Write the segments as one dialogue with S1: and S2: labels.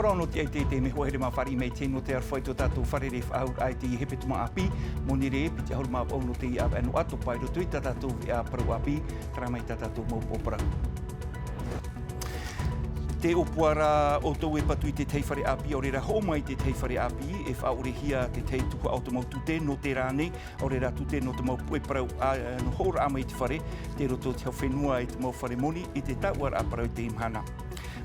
S1: Ora no te me hoere ma whare mei tēno te arwhaito tātou whare re whaur ai te hepe tuma api, moni re, piti ahur ma au no te ia anu atopa i roto i tātou a parau api, tara mai tātou maupo parau. Te opuara o tau e patu i te teifare api, o reira ho mai te teifare api, e whaore hia te tei tuku au te mau tute no te rāne, o reira tute no te mau pue parau no hora ama i te whare, te roto te hau whenua i te mau whare moni, i te tauar a parau te imhana.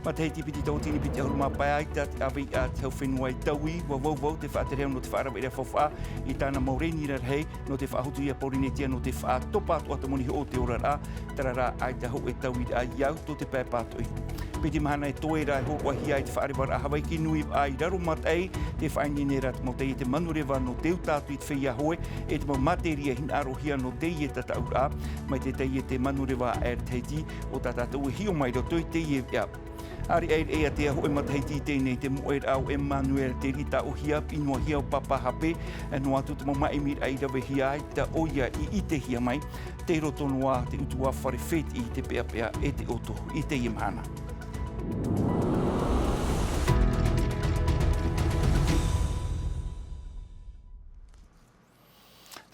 S1: Ma te heiti piti tau tini piti ahuruma pai ai, te awi a te hau whenua i taui, wau te whaatereo no te whaarawa ira whawha, i tāna maureni rar hei, no te whaahutu ia porinetia, no te whaatopa atu ata moni o te ora rā, tarara ai te hau e taui a iau, to te pēpātoi. Piti mahana e toe rai ho wahi ai te whaarewara a Hawaii ki nui ai raro matai, te whaingi rat mo te i te manurewa no teu tātu i te whia hoe, e te mau materia hin arohia no te i e tata ura, mai te te i te manurewa er teiti, o tātou e hio mai roto i te i e ia. Ari ea te aho e mataiti tēnei te moer au Emmanuel te rita o hia, inua hia o papa hape, no atu te mau maimir ai rawe hia ai, ta oia i te hia mai, te roto noa te utua whare whet i te pea e te oto i te imhana.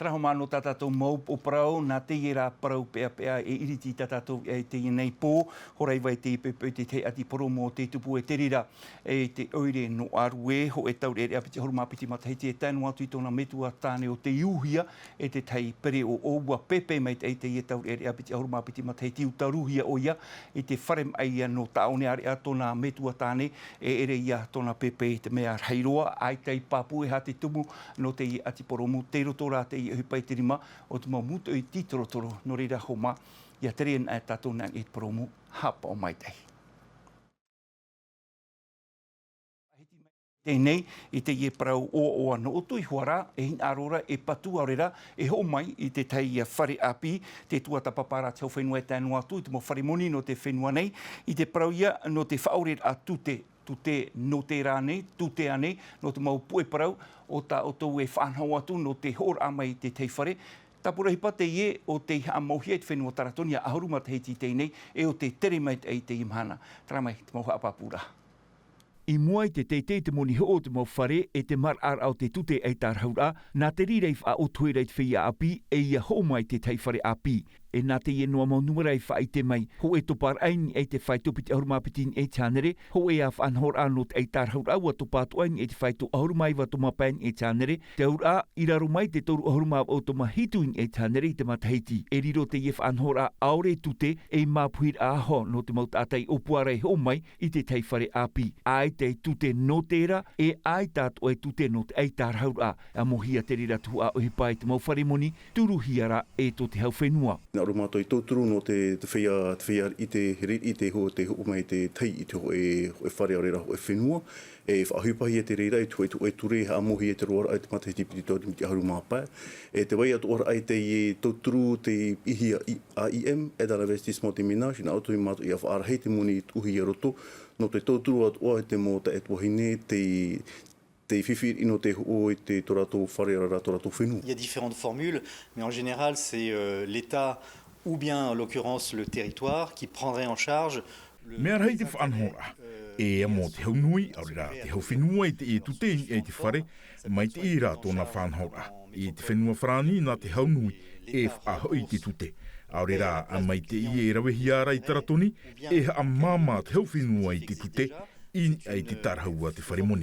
S1: Traho mano tātou mau o parau, nā te ira parau pea e iriti tātou e te nei pō, horei vai te ipepe te ati poro mō te tupu e te rira e te oire no aru e ho e taure e apiti horuma apiti matahiti e tēnu atu i tōna metua tāne o te iuhia e te tei pere o oua pepe mai te e taure e apiti horuma apiti matahiti u taruhia o ia i te wharem ai no taone are a tōna metua tāne e ere ia tōna pepe te mea heiroa ai tei papu e ha te tumu no te ati poro mō te rotora te i pai te rima o te mau mutu i titorotoro no reira homa ia te rean e tātou nang e te promo hapa o mai tei. Tēnei i te ie parau o ana o tui huara e hin arora e patu aurera e ho mai i te tei whare api te tuata papara te whenua e tēnu atu i te mo whare moni no te whenua nei i te parau ia no te whaore a tute no te rāne, tute ane, no te mau pue parau, o tā o tau e whanhau atu no te hor amai te teifare. Tapura hipa te ie o te amauhia i te whenua taratoni a ahuruma te heti teinei e o te tere mai te te imhana. Tara mai, te mau haapapura. I mua i te te moni ho o te mau whare e te mar ar au te tute ei tarhaura, nā te rireif a o tuera i te whia api e ia ho mai te teifare api. E nā te noa mau numera i whai te mai, ho e topar aini e te whai tupiti ahuruma apitin e tānere, ho e a whanhor anot e tarhaur au a topatu aini e te whai tu ahuruma i watuma pain e tānere, te aura i raro mai te toru ahuruma o toma hituin e tānere i te matahiti. E riro te ie whanhor a aure tute e mapuhir a aho no te mautatai o puarei ho mai i te teifare api. Ai te tute no tera e ai tātu e tute no te ei tarhaur a mohia te rira tu a ohipai te mau wharemoni, turuhiara e to te hau whenua.
S2: Nā romato i tōturu no te whea i te ho mai te tei i te ho e whare au reira ho e whenua. E whaahupahi e te reira e ture ha amohi e te roara ai te matahiti piti tō te aharu māpai. E te wai atu ora ai te i tōturu te ihi a IM, Edara Vestis mō te mina, shina auto i mātu i a whaara hei te moni uhi i roto. No te tōturu atu oa te mō ta etuahine te whiwhir ino te ho i te torato whare ara torato whenua.
S3: Il y a différentes formules, mais en général, c'est l'État ou bien, en l'occurrence, le territoire qui prendrait en charge
S4: Mea rei te whanhora, e mō te hau nui, aurera te hau whenua i te e tutei e te whare, mai te ira tōna whanhora. I te whenua whrani nā te hau nui, e whahoi te tute. Aurera a mai te i e rawe hiara i taratoni, e a mama te hau whenua i te tute,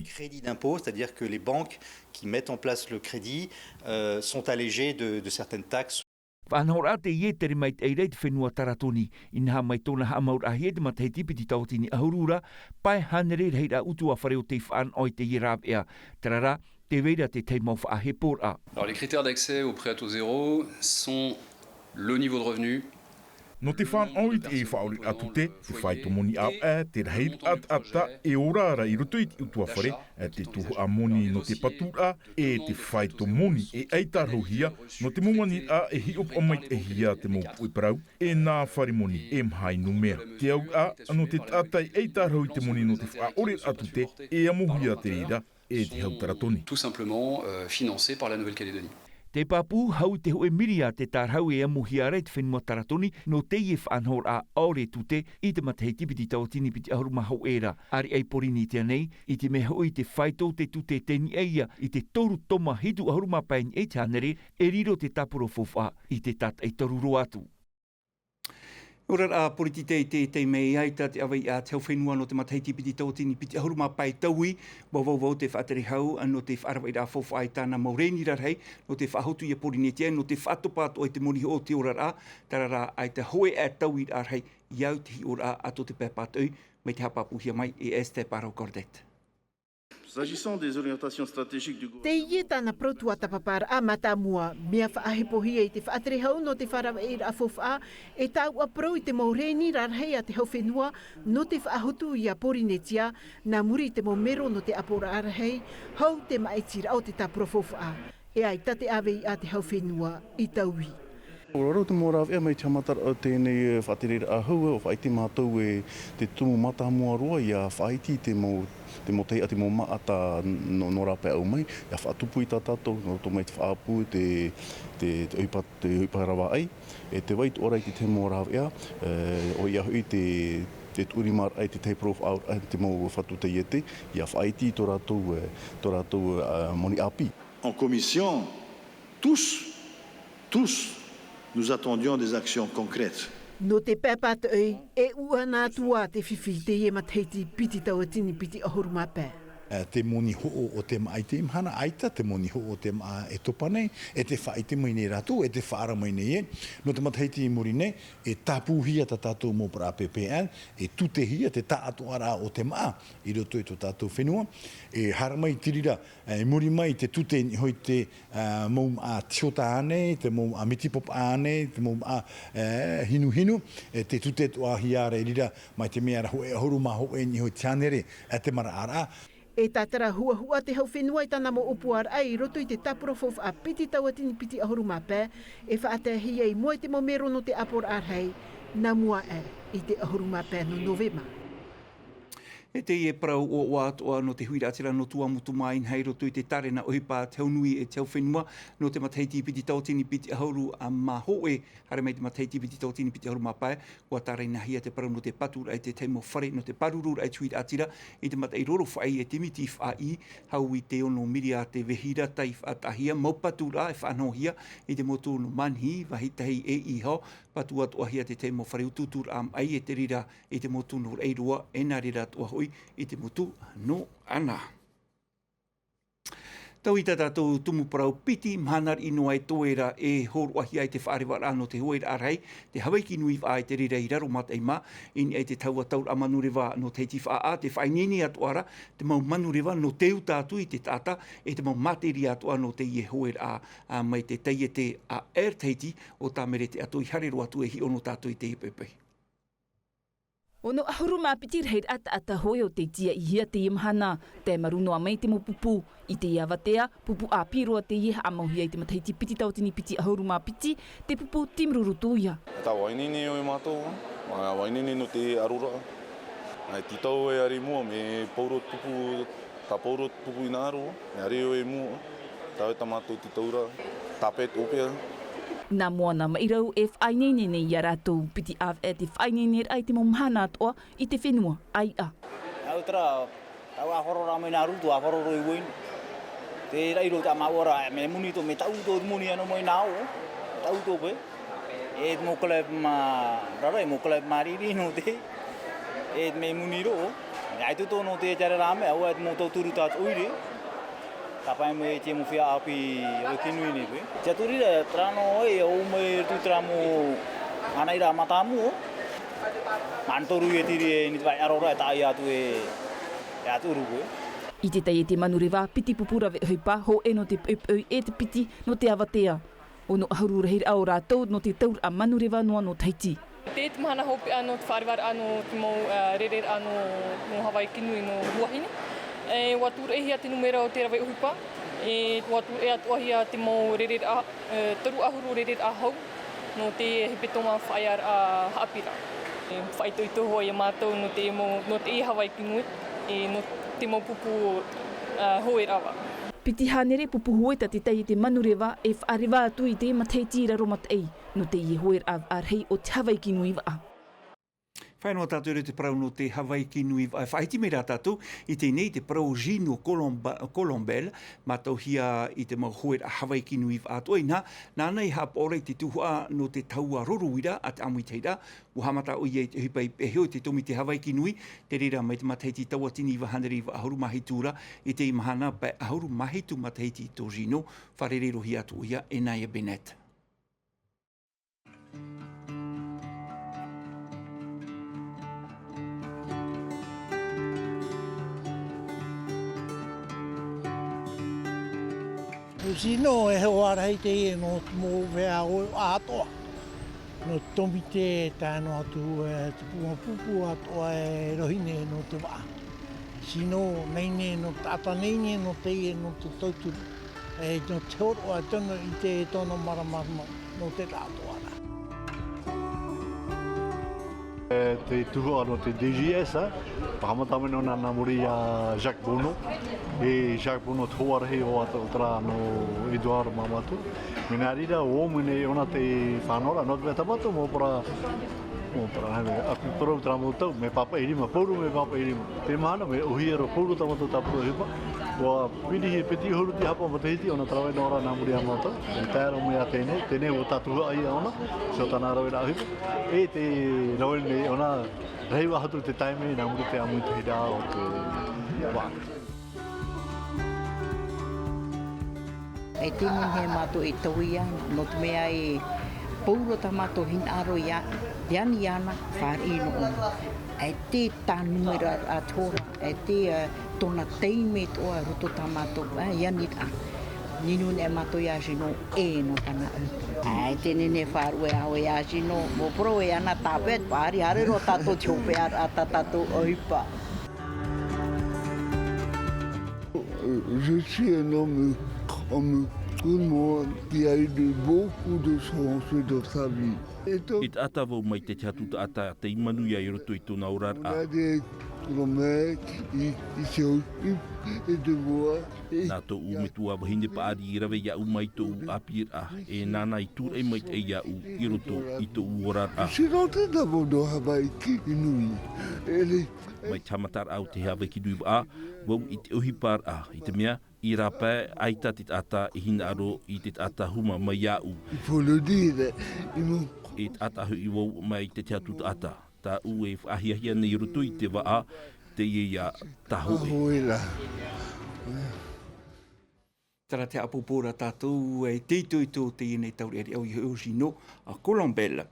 S3: crédit d'impôt, c'est-à-dire que les banques qui mettent en place le crédit sont allégées de certaines taxes.
S1: Whanhora te ie tere mai te eirei te whenua taratoni, inha mai tōna hamaur ahi e te matahiti piti tautini ahurura, pai hanere reira utua whare o te whan oi te irab ea. Tarara, te veira te teimau whaahe pōra.
S5: Alors les critères d'accès au prêt à taux zéro sont le niveau de revenu.
S4: No te whan oi te e whaori atu te whai to moni au te rahir ata e orara i roto i te utua whare, te tuhu a moni no te patura, e te whai to moni e eitarhohia, no te mumani a e hi op o mai e hia te mo pui parau, e nā whare moni e mhai numera. Te au no te tātai eitarhoi te moni no te whaore atu te e amuhia te rira e te hau taratoni.
S5: Tout simplement financé par la Nouvelle-Calédonie.
S1: Te papu hau te hoe miria te tarhau e amuhi are te whenua taratoni no te e whanhor a aore tute i te matei tipiti tautini piti ahuruma hau era. Ari ei porini te anei i te meha oi te whaito te tute teni eia i te toru toma hitu ahuruma paini e tānere e riro te tapuro fofa i te tat ei toruro atu. Ora a politite te mei ai te awai a te whenua no te matei tipiti tautini piti ahuruma pai taui wau te whaateri hau no te wharawai rā fofa ai tāna maureni rarhei no te whahotu i a porinete no te whatopa o te moni o te ora rā tarara ai te hoe a taui rarhei iau te hi ora ato te pēpātau mai te hapapuhia mai e este parau kordet.
S2: S'agissant des orientations stratégiques du
S6: Te
S2: gouvernement,
S6: ie tāna protua tapapara a matamua, mea whaahepohia i te whaatere hau no te wharawa e a fofa e tau a pro i te maureni rarhei a te hau whenua no te whaahutu i a porinetia na muri te momero no te apora arhei hau te maitira o te tapuro fofa e ai tate awe i a te hau whenua i tauhi.
S2: Ora te moraw e mai te amatar o tēnei whaatere a hau o whaiti mātou e te tumu matamua roa i a whaiti te motei a te mo maata no rape au mai, ia whaatupu i tā tātou, no tō mai te whaapu te uipa rawa ai, e te wait ora i te te moraw ea, o ia hui te turimar ai te teiprof au te mo whatu te iete, ia whaiti tō rātou moni api.
S7: En commission, tous, nous attendions des actions concrètes.
S6: No te pēpāta e ua nā tua te whiwhi te ie mateiti piti tauatini piti ahuruma pē.
S8: Te moni ho'o o te mai te imhana aita, te moni ho'o o te maa e topa nei, e te whaite mai nei rātou, e te whaara mai nei e. No te mataiti i muri nei, e tāpūhia ta tātou mō para PPN, e tutehia te tātu ara o te maa, i roto i to tātou whenua. E hara mai tirira, e muri mai te tute hoi te mōm a tiota ane, te mōm a mitipop ane, te mōm a hinu, te tute to a hiare rira, mai te mea raho e ahuruma ho e ni hoi tianere, e te mara ara.
S6: E tātara hua te hau whenua i tāna mo upuar ai roto i te tapuro fof a piti tauatini piti ahuruma pē, e whaatahia i mua te momero no te apor arhei, na mua i te ahuruma pē no novema.
S1: E te e prau o wātoa no te huiratira no tua mutu mai hei roto i te tare na ohipa te nui e te whenua no te mateiti piti tautini piti ahuru a mahoe hare mai te mateiti piti tautini piti ahuru mapae kua tare na hia te prau no te patura e te teimo whare no te parurura e huiratira i te matei roro whai e te miti whai hau i te ono miria te vehira tai whatahia mau patura e whanohia i te motu no manhi wahitahi e iho patua toa hia te teimo whare ututur am ai e te rira i te motu no reirua e nā rira toa hoi i te motu no ana. Tau i tātou tumu parau piti, mhanar ino ai toera e horoahi ai te whaarewara no te hoera arhei, te hawaiki nui ai te rira i raro matai ma, ini ai te taua taur a manurewa no te iti wha te whainini atuara, te mau manurewa no teu tātu i te tata, e te mau materi atua no te ie hoera mai te teie te a teiti o tā mere te atu i harero atu e hi ono tātu i te ipepei.
S9: Ono ahuruma piti reit ata hoi o te tia i hia te imhana, te marunoa mai te mo pupu, i te iawatea, pupu a piroa te iha amauhia i te mataiti piti tautini piti ahuruma piti, te pupu timrurutuia.
S10: Tā wainini o e mātou, wainini no te arura. Ai titau e ari mua me paurot pupu, tā paurot pupu i nāro, me ari o e mua, tā e tā mātou titaura, tā pēt opea.
S9: Nā moana mairau e whainene nei i a rātou piti av e te whainene ai te momhana atoa i te whenua ai a.
S11: Au tera, tau a horora mai nā rutu a hororo i woin. Te reiro ta mawara me muni to me tau to muni ano mai nao, tau to pe. E mo klep ma, rara mo klep mariri no te. E me muni ro, ai to no te jare rame au mo to turu ta oire. Tapai me te mo fia api o kinui ni pe. Te turi re trano e o me tu tramo anaira matamu. Mantoru e tiri ni vai arora ta ia tu e atu rugo.
S9: I te tai e te manurewa piti pupura ve hoipa ho e no te e te piti no te awatea. O no ahurura hei au rātou no te taur a manurewa noa no taiti.
S12: Te te mahana hopi ano, te whariwara ano, te mau rerer ano no Hawaii kinui no huahine. E watur e hia te numera o te rawai uhipa. E watur e atuahia te mau rerer a, taru ahuru rerer a hau. No te hipetoma whaiar a haapira. E whaito i toho i a mātou no te e Hawaii kinui. E no te mau pupu hoe rawa.
S9: Piti hanere pupuhoi ta te tai te manurewa e whaarewa atu I te mateitira romatei no te I hoer arhei o te Hawaii ki nui waa.
S1: Whainua tātou re te parau no te Hawaii ki nui vai. Whaiti me rā tātou I te nei te parau Gino Colombel mātou hia I te mahoer a Hawaii ki nui vai atu. Nā nei hapa orei te tuhua no te taua roroira a te amui teira. Uhamata o iei te hipai peheo te tomi te Hawaii ki nui. Te reira mai te mateiti taua tini wa haneri wa ahuru mahi tūra I te imahana pa ahuru mahi tu mateiti tō Gino. Wharerero hi atu ia e Naya Bennett.
S13: Sino e ho ara te e no mo vea o atoa. No tomi te tāno atu te pupu atoa e rohine no te waa. Sino neine no tata neine no te e no te tauturu. E no te oro a tono I te tono maramarama no te atoa.
S14: Te tuho ano te DGS, pahamatame no nana muri a Jacques Bono. E Jacques Bono tōarahi o ata utara no Eduardo Mamatu. Mina rira o mune ona te whanora, no te tamato mo para aku toro utara mo tau, me papa irima, pauru me papa irima. Te mahana me uhiero pauru tamato tapuro hipa. Wa pini he peti huru ti hapa mo te hiti, ona tarawai na ora nā muri a mātou. E tēra mo ia tēne o tātuha ai ona, so tāna rawai nā hipa. E te rawai nei ona reiwa hatu te taime nā muri te amui te hira o te wā.
S15: E tēnei he mātou e tauia, no te mea e pauro ta mātou hin aro ia, yani ana, whār ino ona. E te tānumera a tōra, e te tōna teime toa roto ta mātou, yani a. Ninu ne mātou ia sino e no kana upa. E tēnei ne whārue au ia sino, mo pro e ana tāpet, pāri harero tātou tiope a tātou oipa.
S16: Je suis un homme comme tout le monde qui a eu beaucoup de chance dans sa vie.
S4: I te atawau mai te hatu ta ata te imanu ia I roto I tōna orar a.
S16: On a des grand-mères qui s'occupent de moi.
S4: Nā tō u me tua wahine paari I rawe ia u mai tō u apir a. E nāna I tūrei mai te ia u I roto I tō u orar a.
S16: Je suis rentré d'abord dans Hawaii ki nui.
S4: Mai tamatar au te Hawaii ki nui a, wau I te ohipar a. I te mea, I rapa aita te ata I hina aro I te ata huma mai ia u.
S16: Il faut le dire.
S4: E te ata hui wau mai te atu ta ata. Ta u e whahiahia nei roto I te waa, te ia tahoe.
S16: Ahoera.
S1: Tara te apopora tātou e teitoi tō te ienei taureri au I Gino Colombel.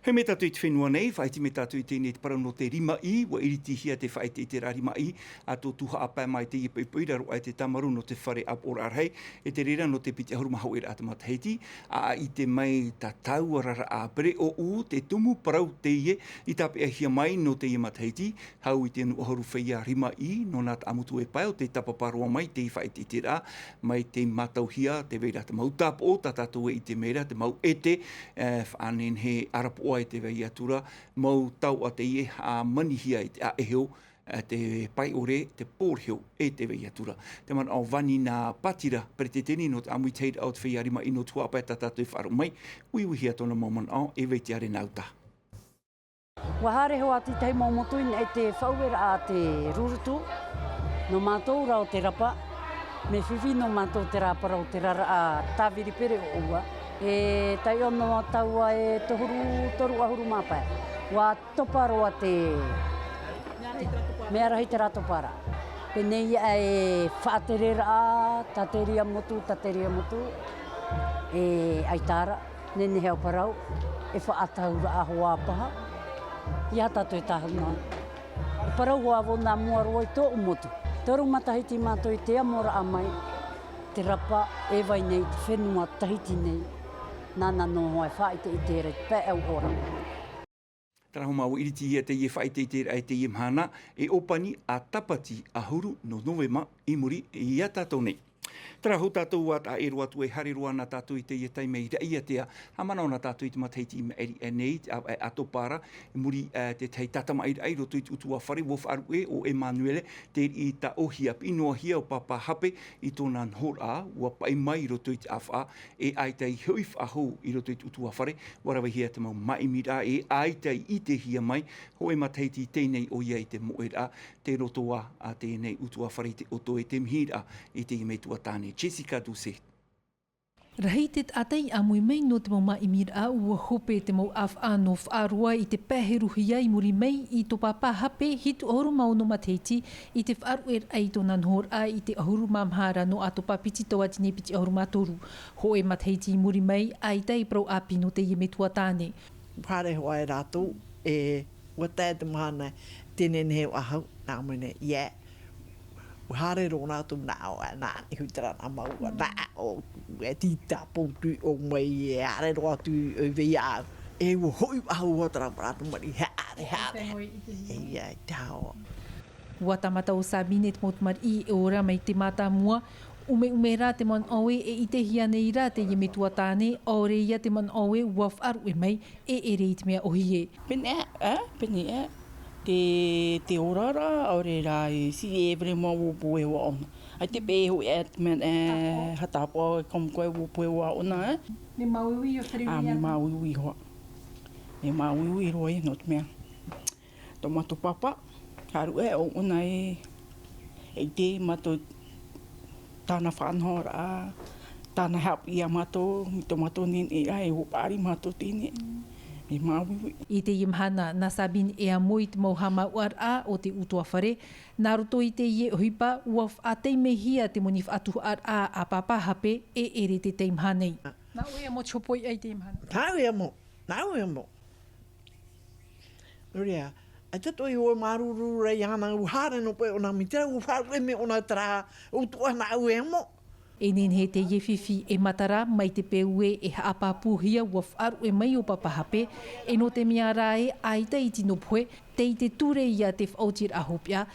S1: He me tātou I te whenua nei, whaiti me tātou I tēnei te parau no te rima I, wa iriti hia te whaite I te rarima I, a tō tuha apa mai te ipuipui, raro ai te tamaru no te whare ap or arhei, e te rera no te piti ahuru mahau e rata mataheiti, a I te mai ta taua rara a pere o u, te tumu parau te ie, I tape e hia mai no te ie mataheiti, hau I te anu ahuru whaia rima I, no nā ta amutu e pai o te tapaparua mai, te whaite I te rā, mai te matau hia, te veira te mau tapo o, ta tātou e I te meira, te mau ete, whaanen he ara oai te wei atura, mau tau a te ie a manihia I te a eheo, te pai ore, te pōrheo e te wei atura. Te man au wani nā patira, pere te teni no te amui teira au te whai arima ino tua apai tātou e wharu mai, uiuhi atona mauman au, e wei te are nauta.
S17: Wahare hoa ti tei maumotuin e te whauera a te rurutu, no mātou rao te rapa, me whiwhi no mātou te rapa rao te rara a tāwiri pere o ua, e tai ono taua e toru ahuru māpai. Wa topa roa te mea rahi te ratopara. Penei e whaaterera a tateria motu, e aitara, nene heo parau, e whaataura a hoa paha. Ia tātou e tāhuna. E parau hoa wona mua roa I tō motu. Toru matahiti mātou I te amora a mai, te rapa e vai nei, te whenua tahiti nei. Nana no hoa e whaite I te re, pe au ora.
S1: Tara ho mau iriti ia te ie whaite I te ai te ie mhana, e opani a tapati a huru no novema I muri I a tātou nei. Tara ho tātou at a ero atu e hariroa na tātou I te ia taime I rea tea. Hamana o na tātou I te mataiti me eri e nei, atopara, muri te tei tatama I roto I utua whare, wof aru e o Emanuele, te I ta ohia inoa hia o papa hape I tōna nhora, ua pai mai roto I te awha, e ai tei huif aho I roto I utua whare, warawa hia te mau maimira, e ai tei I te hia mai, ho e mataiti tēnei o ia I te moera, te rotoa a tēnei utua whare te oto e te mhira I te me tua tāne. Jessica Duse.
S18: Rahi te atei a mui mei no te mau maimira a ua hope te mau no whaarua I te pēheruhi ai muri mei I tō papa hape hitu ahuru mau no mateiti I te whaaru ai tōna nhor a I te ahuru mamhara no atopa piti tō atine piti ahuru matoru. Ho e mateiti muri mei ai tei prau api no te ime tua tāne.
S19: Pare hoa e rātou e watai te mahana tēne neheu ahau nā mune yeah. Hare rona tu na na I hutara na mau na o e tita pontu o mai e hare ro tu e via e wo hoi au tra pra tu mari hare e ia tao
S18: Watamata o Sabine te motmar I e ora mai te mata mua ume rā te man oe e I te hia nei rā te yeme tua tāne ore ia te man oe waf aru e mai e ere I te mea ohi e.
S20: Pene te orara aure rā I si e vre mā wupu e wa ona. Ai te pēhu e atmen e hatapa e kamkoe wupu e wa ona.
S18: Me mauiwi o tari
S20: me mauiwi hoa. Me mauiwi roi no te mea. Tō mato papa, haru e o ona e te mato tāna whanhora, tāna help I a mato, tō mato nene e hopari mato tēne.
S18: I te imhana na Sabine e a moi te mauhama uar a o te utua whare, nā roto I te ie ohipa uaf a teime hia te moni whaatu ar a papa hape e ere te teimhanei. Nā ue mo chopoi ai te imhana.
S19: Nā ue mo. Nuria, a tato I o maruru rei hana uhare no pe o nā mitera uharu e me o nā tara utua nā ue mo.
S18: E nen he te iewhiwhi e matara mai te peue e haapapuhia ua wharu e mai o papahape e no te mea rā e aita I tino poe te I te ture ia te whautir ahopia.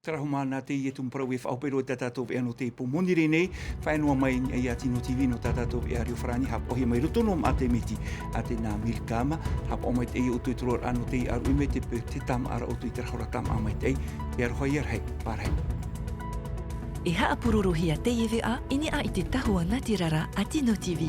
S1: Tarahumana te I e tumparau e whaupero e tātou e ano te pomoni renei, whaenua mai I a Tino TV no tātou e Ario Wharani, hap ohi mai rutono a te miti a te nā milkama, hap o mai te I o tui turor ano te I aru ime te pe te tam ara o tui terahora tam a mai te e aroha I arhei, pārhei.
S21: E haapurorohia te iwi a ini a I te tahua Ngati Rara a Tino TV.